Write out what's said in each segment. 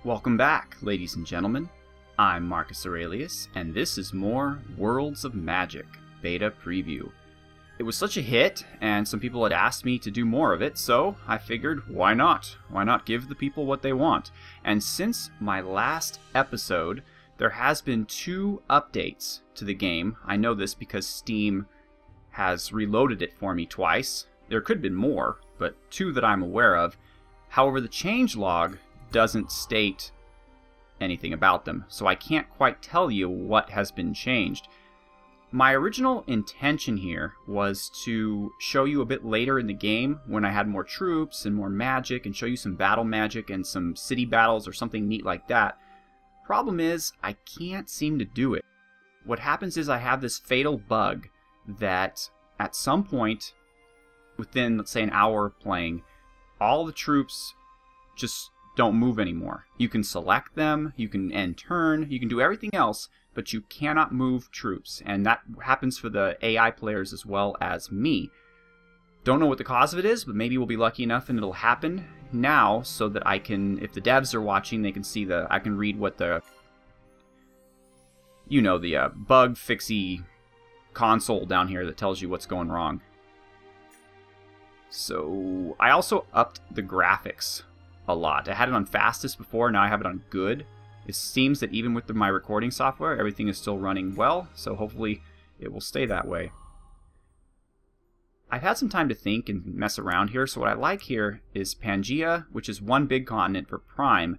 Welcome back, ladies and gentlemen. I'm Marcus Aurelius, and this is more Worlds of Magic Beta Preview. It was such a hit, and some people had asked me to do more of it, so I figured, why not? Why not give the people what they want? And since my last episode, there has been 2 updates to the game. I know this because Steam has reloaded it for me twice. There could have been more, but 2 that I'm aware of. However, the changelog doesn't state anything about them, so I can't quite tell you what has been changed. My original intention here was to show you a bit later in the game when I had more troops and more magic, and show you some battle magic and some city battles or something neat like that. Problem is, I can't seem to do it. What happens is I have this fatal bug that at some point within, let's say, an hour of playing, all the troops just don't move anymore. You can select them, you can end turn, you can do everything else, but you cannot move troops. And that happens for the AI players as well as me. Don't know what the cause of it is, but maybe we'll be lucky enough and it'll happen now so that I can, if the devs are watching, they can see I can read what the, you know, the bug fixy console down here that tells you what's going wrong. So I also upped the graphics a lot. I had it on fastest before, now I have it on good. It seems that even with my recording software, everything is still running well, so hopefully it will stay that way. I've had some time to think and mess around here, so what I like here is Pangaea, which is one big continent for Prime,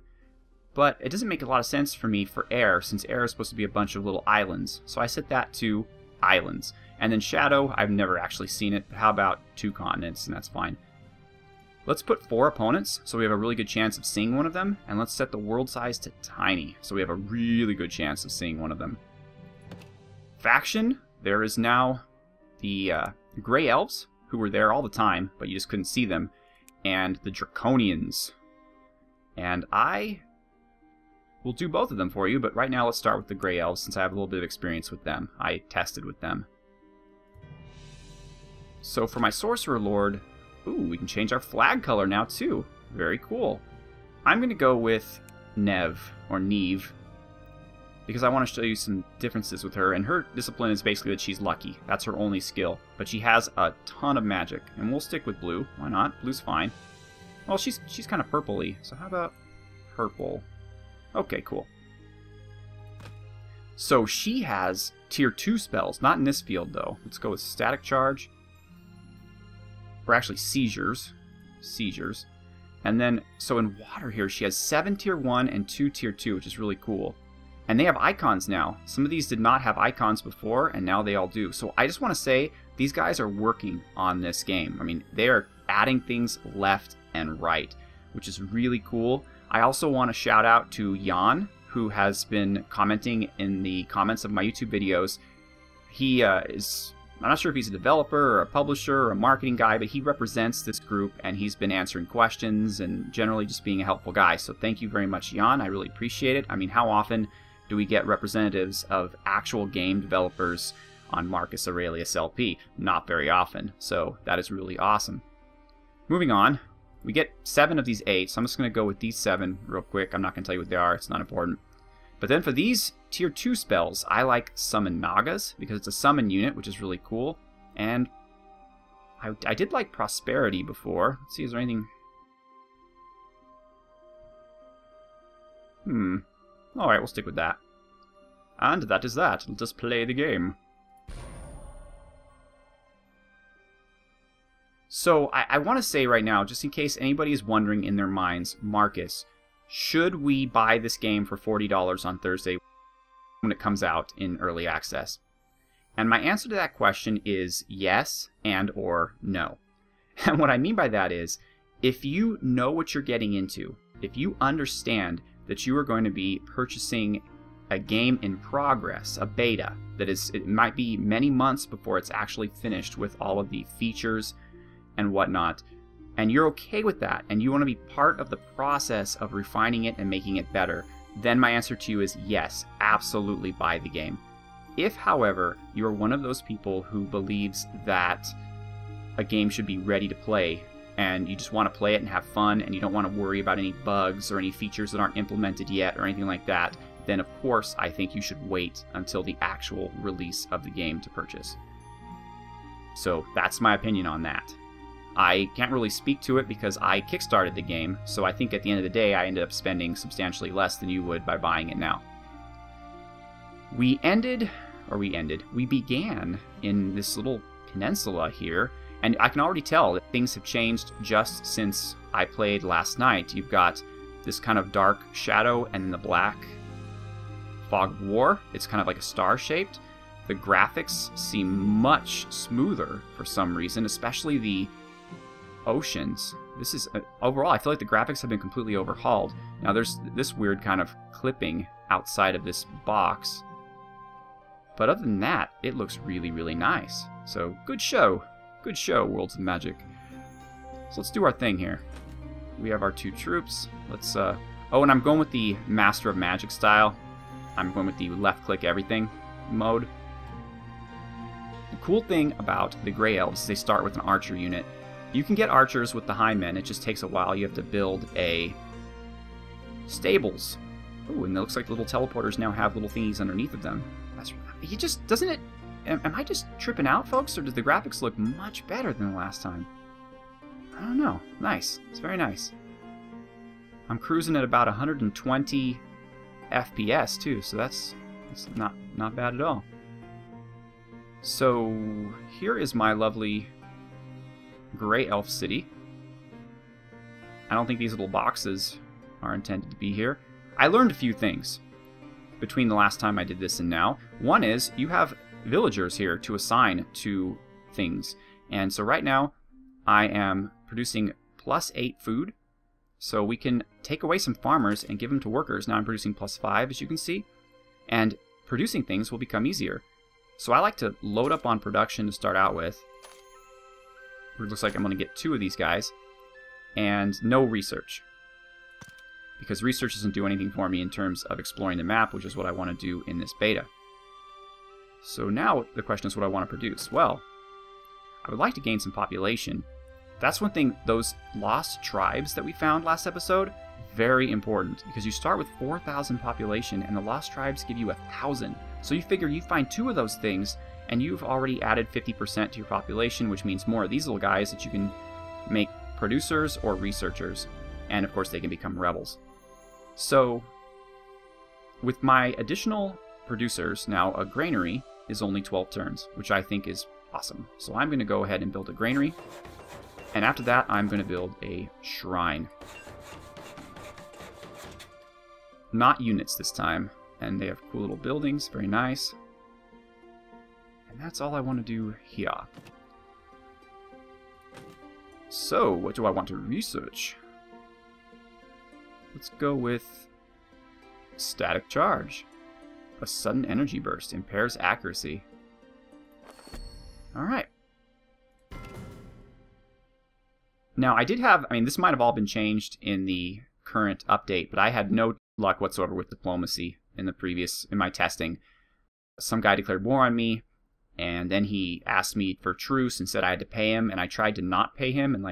but it doesn't make a lot of sense for me for Air, since Air is supposed to be a bunch of little islands, so I set that to islands. And then Shadow, I've never actually seen it, but how about 2 continents, and that's fine. Let's put 4 opponents, so we have a really good chance of seeing one of them, and let's set the world size to tiny, so we have a really good chance of seeing one of them. Faction, there is now the Grey Elves, who were there all the time, but you just couldn't see them, and the Draconians. And I will do both of them for you, but right now let's start with the Grey Elves, since I have a little bit of experience with them. I tested with them. So for my Sorcerer Lord, ooh, we can change our flag color now too. Very cool. I'm going to go with Neve, or Neve, because I want to show you some differences with her. And her discipline is basically that she's lucky. That's her only skill. But she has a ton of magic. And we'll stick with blue. Why not? Blue's fine. Well, she's kind of purpley. So how about purple? Okay, cool. So she has tier 2 spells. Not in this field, though. Let's go with Static Charge. Or actually seizures. And then, so in water here, she has 7 tier 1 and 2 tier 2, which is really cool. And they have icons now. Some of these did not have icons before, and now they all do. So I just want to say, these guys are working on this game. I mean, they are adding things left and right, which is really cool. I also want to shout out to Jan, who has been commenting in the comments of my YouTube videos. He I'm not sure if he's a developer or a publisher or a marketing guy, but he represents this group and he's been answering questions and generally just being a helpful guy. So thank you very much, Jan. I really appreciate it. I mean, how often do we get representatives of actual game developers on MarcusAureliusLP? Not very often. So that is really awesome. Moving on, we get 7 of these 8, so I'm just going to go with these 7 real quick. I'm not going to tell you what they are. It's not important. But then for these tier 2 spells, I like Summon Nagas, because it's a summon unit, which is really cool. And I did like Prosperity before. Let's see, is there anything... Alright, we'll stick with that. And that is that. Let us play the game. So, I want to say right now, just in case anybody is wondering in their minds, Marcus, should we buy this game for $40 on Thursday when it comes out in early access? And my answer to that question is yes and or no. And what I mean by that is, if you know what you're getting into, if you understand that you are going to be purchasing a game in progress, a beta, that is, it might be many months before it's actually finished with all of the features and whatnot, and you're okay with that, and you want to be part of the process of refining it and making it better, then my answer to you is yes, absolutely buy the game. If, however, you're one of those people who believes that a game should be ready to play and you just want to play it and have fun, and you don't want to worry about any bugs or any features that aren't implemented yet or anything like that, then of course I think you should wait until the actual release of the game to purchase. So that's my opinion on that. I can't really speak to it because I kickstarted the game, so I think at the end of the day I ended up spending substantially less than you would by buying it now. We began in this little peninsula here, and I can already tell that things have changed just since I played last night. You've got this kind of dark shadow and then the black fog of war. It's kind of like a star-shaped. The graphics seem much smoother for some reason, especially the oceans. This is, overall, I feel like the graphics have been completely overhauled. Now there's this weird kind of clipping outside of this box. But other than that, it looks really, really nice. So, good show. Good show, Worlds of Magic. So let's do our thing here. We have our 2 troops. Let's, oh, and I'm going with the Master of Magic style. I'm going with the left-click everything mode. The cool thing about the Grey Elves is they start with an archer unit. You can get archers with the Highmen. It just takes a while. You have to build a stables. Ooh, and it looks like the little teleporters now have little thingies underneath of them. That's, he just, doesn't it, am I just tripping out, folks, or does the graphics look much better than the last time? I don't know. Nice. It's very nice. I'm cruising at about 120 FPS too, so that's not bad at all. So here is my lovely Grey Elf city. I don't think these little boxes are intended to be here. I learned a few things between the last time I did this and now. One is you have villagers here to assign to things. And so right now I am producing +8 food. So we can take away some farmers and give them to workers. Now I'm producing +5, as you can see. And producing things will become easier. So I like to load up on production to start out with. It looks like I'm going to get 2 of these guys. And no research. Because research doesn't do anything for me in terms of exploring the map, which is what I want to do in this beta. So now the question is what I want to produce. Well, I would like to gain some population. That's one thing, those lost tribes that we found last episode, very important. Because you start with 4,000 population and the lost tribes give you 1,000. So you figure you find 2 of those things and you've already added 50% to your population, which means more of these little guys that you can make producers or researchers. And of course they can become rebels. So with my additional producers, now a granary is only 12 turns, which I think is awesome. So I'm going to go ahead and build a granary. And after that, I'm going to build a shrine. Not units this time. And they have cool little buildings, very nice. And that's all I want to do here. So, what do I want to research? Let's go with static charge. A sudden energy burst impairs accuracy. Alright. Now, I did have, this might have all been changed in the current update, but I had no luck whatsoever with diplomacy in my testing. Some guy declared war on me, and then he asked me for truce and said I had to pay him, and I tried to not pay him and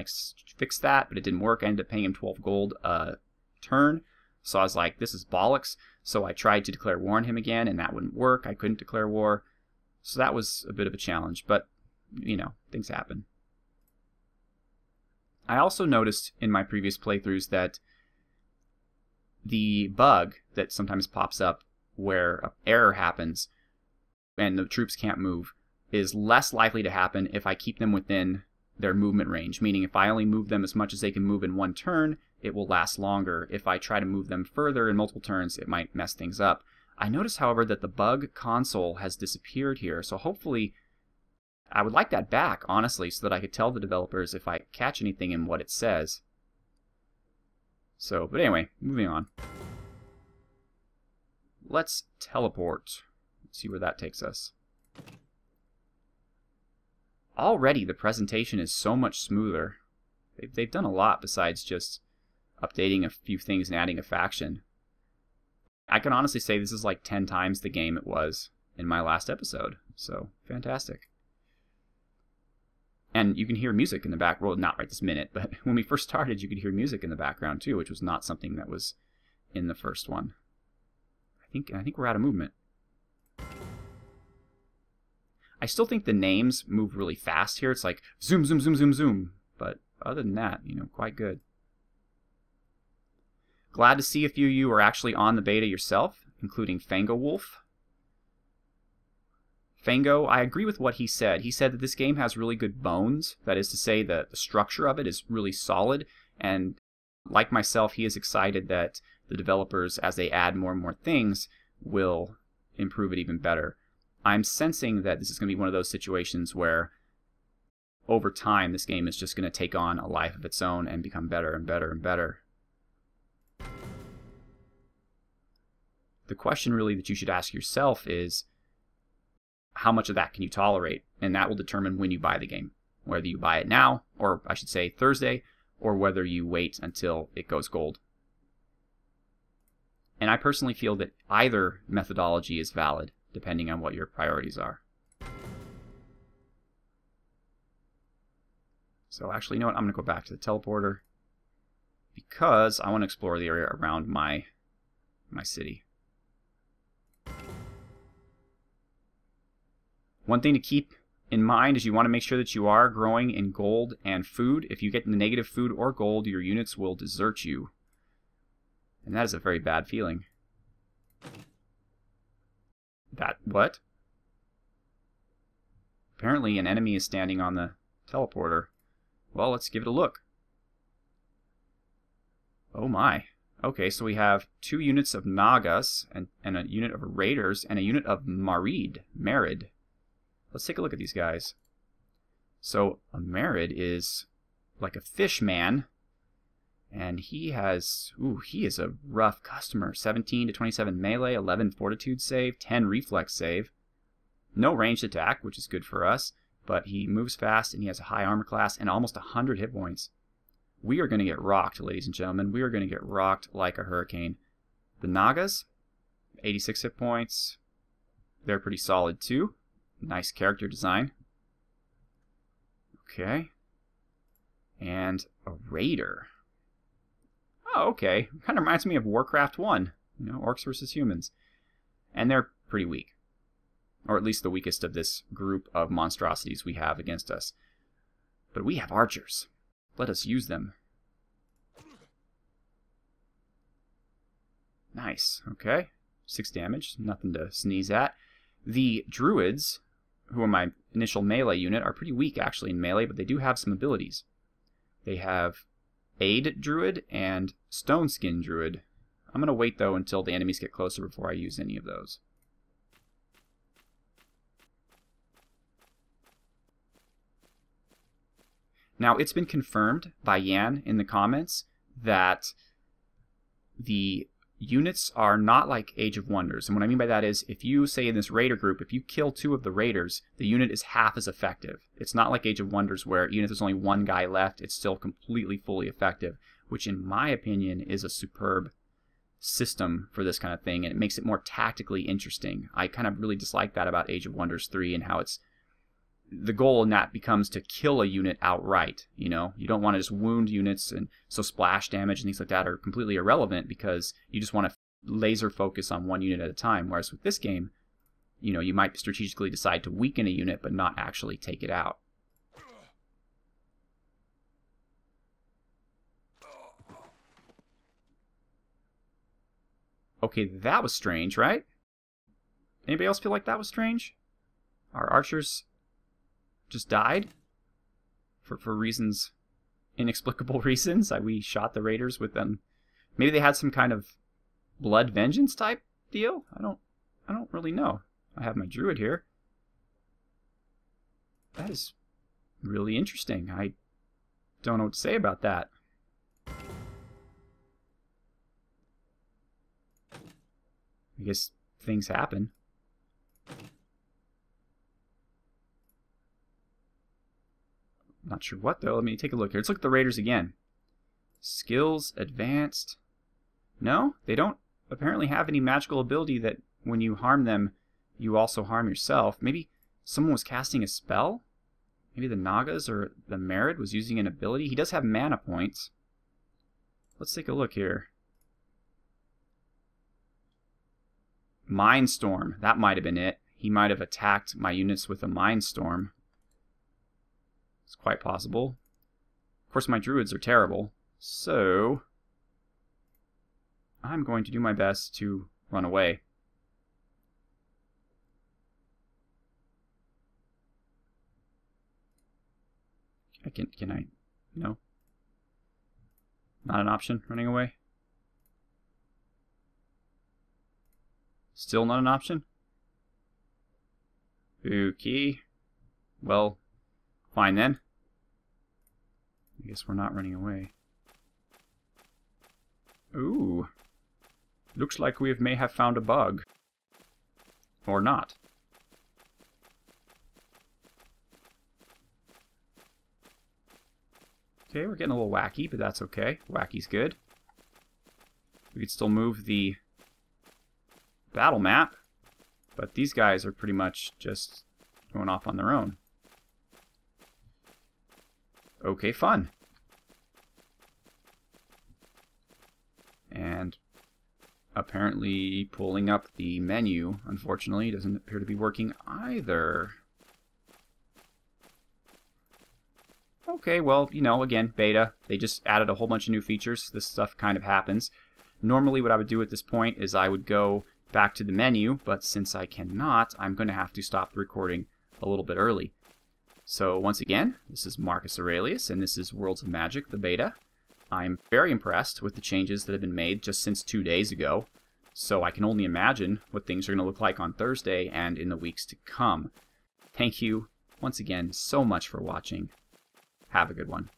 fix that, but it didn't work. I ended up paying him 12 gold a turn, so I was like, this is bollocks. So I tried to declare war on him again, and that wouldn't work. I couldn't declare war, so that was a bit of a challenge, but, things happen. I also noticed in my previous playthroughs that the bug that sometimes pops up where an error happens and the troops can't move is less likely to happen if I keep them within their movement range. Meaning if I only move them as much as they can move in one turn, it will last longer. If I try to move them further in multiple turns, it might mess things up. I notice, however, that the bug console has disappeared here, so hopefully I would like that back, honestly, so that I could tell the developers if I catch anything in what it says. So, but anyway, moving on. Let's teleport. Let's see where that takes us. Already the presentation is so much smoother. They've done a lot besides just updating a few things and adding a faction. I can honestly say this is like 10 times the game it was in my last episode. So, fantastic. And you can hear music in the back. Well, not right this minute, but when we first started, you could hear music in the background too, which was not something that was in the first one. I think we're out of movement. I still think the names move really fast here. It's like zoom, zoom, zoom, zoom, zoom. But other than that, you know, quite good. Glad to see a few of you are actually on the beta yourself, including Fango Wolf. Fango, I agree with what he said. He said that this game has really good bones. That is to say that the structure of it is really solid. And like myself, he is excited that the developers, as they add more and more things, will improve it even better. I'm sensing that this is going to be one of those situations where over time this game is just going to take on a life of its own and become better and better and better. The question really that you should ask yourself is, how much of that can you tolerate? And that will determine when you buy the game. Whether you buy it now, or I should say Thursday, or whether you wait until it goes gold. And I personally feel that either methodology is valid, depending on what your priorities are. So actually, you know what? I'm going to go back to the teleporter because I want to explore the area around my city. One thing to keep in mind is you want to make sure that you are growing in gold and food. If you get negative food or gold, your units will desert you. And that is a very bad feeling. What? Apparently an enemy is standing on the teleporter. Well, let's give it a look. Oh my. Okay, so we have 2 units of Nagas and a unit of Raiders and a unit of Marid. Let's take a look at these guys. So a Marid is like a fish man, and he has, he is a rough customer. 17 to 27 melee, 11 fortitude save, 10 reflex save. No ranged attack, which is good for us, but he moves fast and he has a high armor class and almost 100 hit points. We are going to get rocked, ladies and gentlemen. We are going to get rocked like a hurricane. The Nagas, 86 hit points. They're pretty solid too. Nice character design. Okay. And a Raider. Oh, okay. Kind of reminds me of Warcraft 1. You know, orcs versus humans. And they're pretty weak. Or at least the weakest of this group of monstrosities we have against us. But we have archers. Let us use them. Nice. Okay. 6 damage. Nothing to sneeze at. The druids, who are my initial melee unit, are pretty weak actually in melee, but they do have some abilities. They have Aid Druid and Stone Skin Druid. I'm going to wait though until the enemies get closer before I use any of those. Now, it's been confirmed by Yan in the comments that the units are not like Age of Wonders. And what I mean by that is, if you, say in this Raider group, if you kill 2 of the Raiders, the unit is half as effective. It's not like Age of Wonders where even if there's only 1 guy left, it's still completely fully effective, which in my opinion is a superb system for this kind of thing, and it makes it more tactically interesting. I kind of really dislike that about Age of Wonders 3 and how it's the goal in that becomes to kill a unit outright. You know, you don't want to just wound units, and so splash damage and things like that are completely irrelevant because you just want to laser focus on 1 unit at a time. Whereas with this game, you know, you might strategically decide to weaken a unit but not actually take it out. Okay, that was strange, right? Anybody else feel like that was strange? Our archers just died for reasons, inexplicable reasons. We shot the Raiders with them. Maybe they had some kind of blood vengeance type deal. I don't really know. I have my druid here. That is really interesting. I don't know what to say about that. I guess things happen. Not sure what though. Let me take a look here. Let's look at the Raiders again. Skills, advanced. No, they don't apparently have any magical ability that when you harm them, you also harm yourself. Maybe someone was casting a spell? Maybe the Nagas or the Merid was using an ability. He does have mana points. Let's take a look here. Mindstorm. That might have been it. He might have attacked my units with a Mindstorm. It's quite possible. Of course, my druids are terrible. So I'm going to do my best to run away. Can I? No. Not an option, running away. Still not an option? Okay. Well, fine then. I guess we're not running away. Ooh. Looks like we may have found a bug. Or not. Okay, we're getting a little wacky, but that's okay. Wacky's good. We could still move the battle map, but these guys are pretty much just going off on their own. Okay, fun. And apparently pulling up the menu, unfortunately, doesn't appear to be working either. Okay, well, you know, again, beta. They just added a whole bunch of new features. This stuff kind of happens. Normally what I would do at this point is I would go back to the menu, but since I cannot, I'm going to have to stop the recording a little bit early. So once again, this is Marcus Aurelius, and this is Worlds of Magic, the beta. I'm very impressed with the changes that have been made just since 2 days ago, so I can only imagine what things are going to look like on Thursday and in the weeks to come. Thank you once again so much for watching. Have a good one.